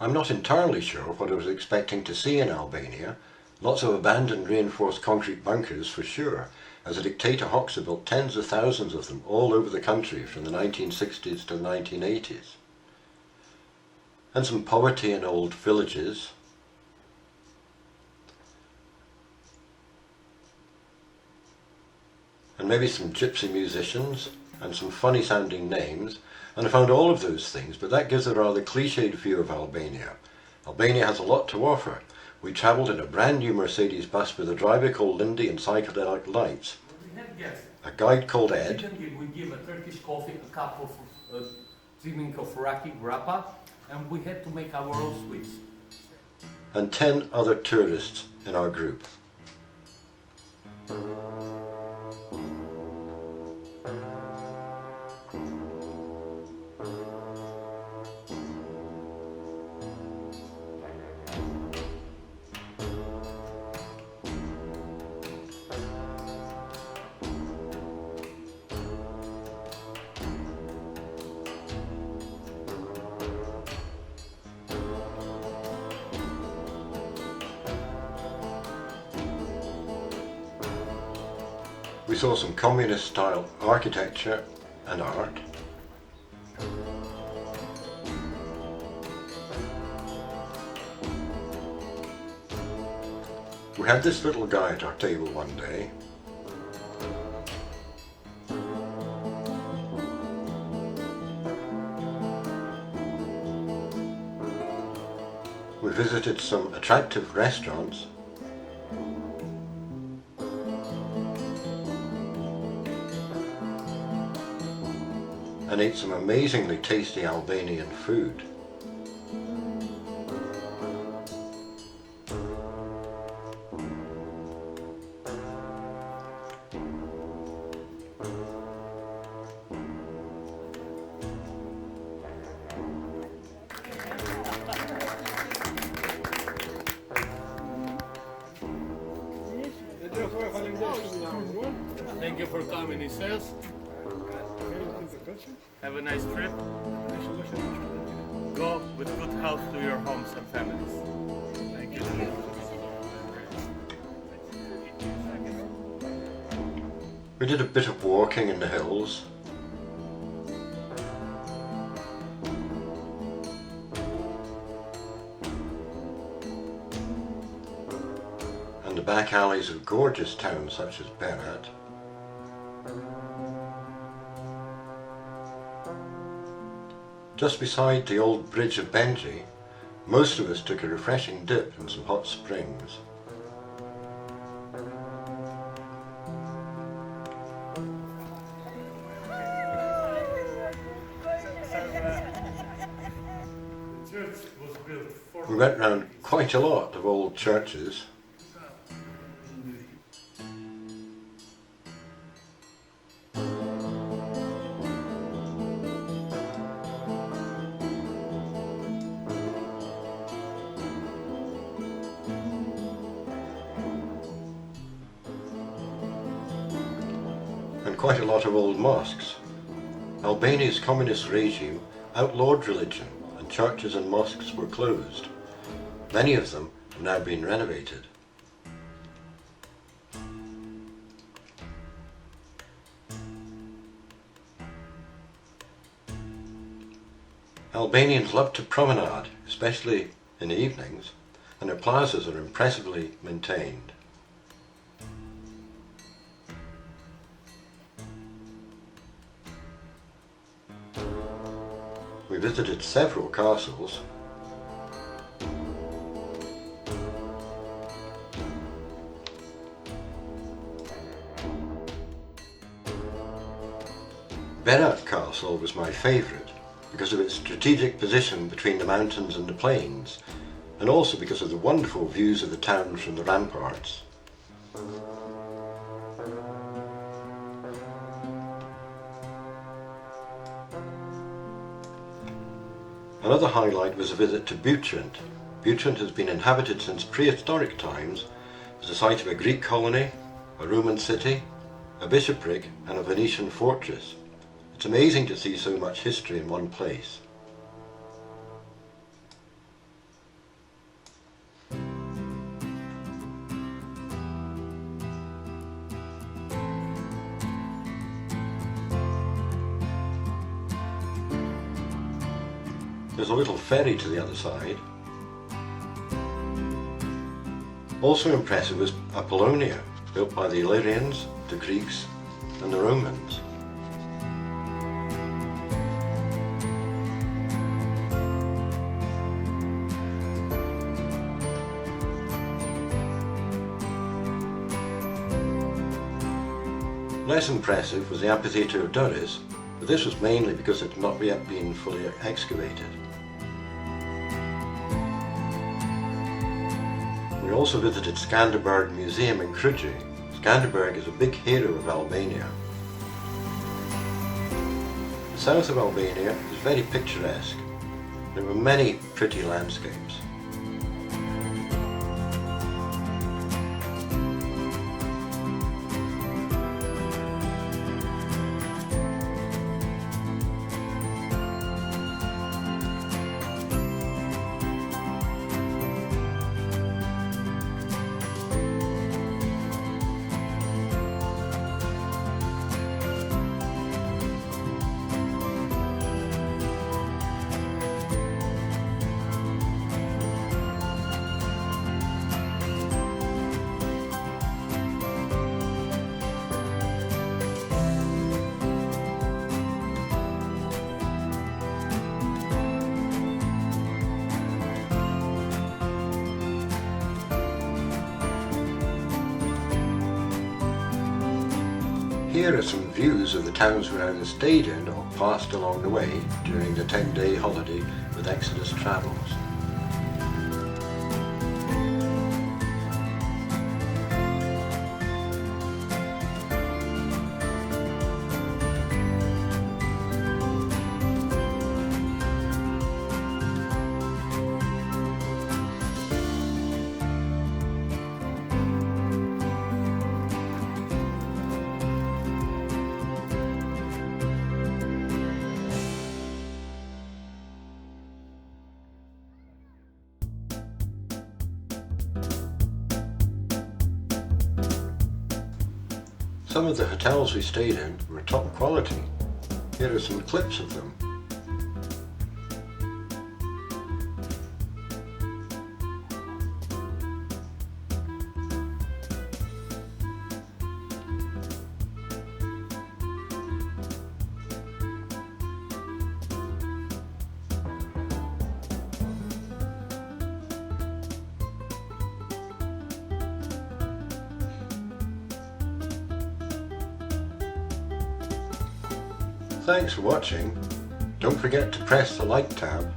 I'm not entirely sure what I was expecting to see in Albania. Lots of abandoned reinforced concrete bunkers for sure, as a dictator Hoxha built tens of thousands of them all over the country from the 1960s to the 1980s. And some poverty in old villages. And maybe some gypsy musicians and some funny sounding names, and I found all of those things, but that gives a rather cliched view of Albania. Albania has a lot to offer. We travelled in a brand new Mercedes bus with a driver called Lindy and psychedelic lights. We had guests. A guide called Ed. We give a Turkish coffee, a cup of trimming of raki grappa, and we had to make our own sweets. And 10 other tourists in our group. We saw some communist-style architecture and art. We had this little guy at our table one day. We visited some attractive restaurants. And ate some amazingly tasty Albanian food. Thank you for coming, he says. Have a nice trip. Go with good health to your homes and families. Thank you. We did a bit of walking in the hills. And the back alleys of gorgeous towns such as Berat. Just beside the old bridge of Benji, most of us took a refreshing dip in some hot springs. We went round quite a lot of old churches. And quite a lot of old mosques. Albania's communist regime outlawed religion, and churches and mosques were closed. Many of them have now been renovated. Albanians love to promenade, especially in the evenings, and their plazas are impressively maintained. We visited several castles. Berat Castle was my favourite because of its strategic position between the mountains and the plains, and also because of the wonderful views of the town from the ramparts. Another highlight was a visit to Butrint. Butrint has been inhabited since prehistoric times as the site of a Greek colony, a Roman city, a bishopric and a Venetian fortress. It's amazing to see so much history in one place. There's a little ferry to the other side. Also impressive is Apollonia, built by the Illyrians, the Greeks and the Romans. Less impressive was the amphitheatre of Durrës, but this was mainly because it had not yet been fully excavated. We also visited Skanderberg Museum in Krujë. Skanderberg is a big hero of Albania. The south of Albania is very picturesque. There were many pretty landscapes. Here are some views of the towns we either stayed in or passed along the way during the 10-day holiday with Exodus Travels. Some of the hotels we stayed in were top quality. Here are some clips of them. Thanks for watching. Don't forget to press the like tab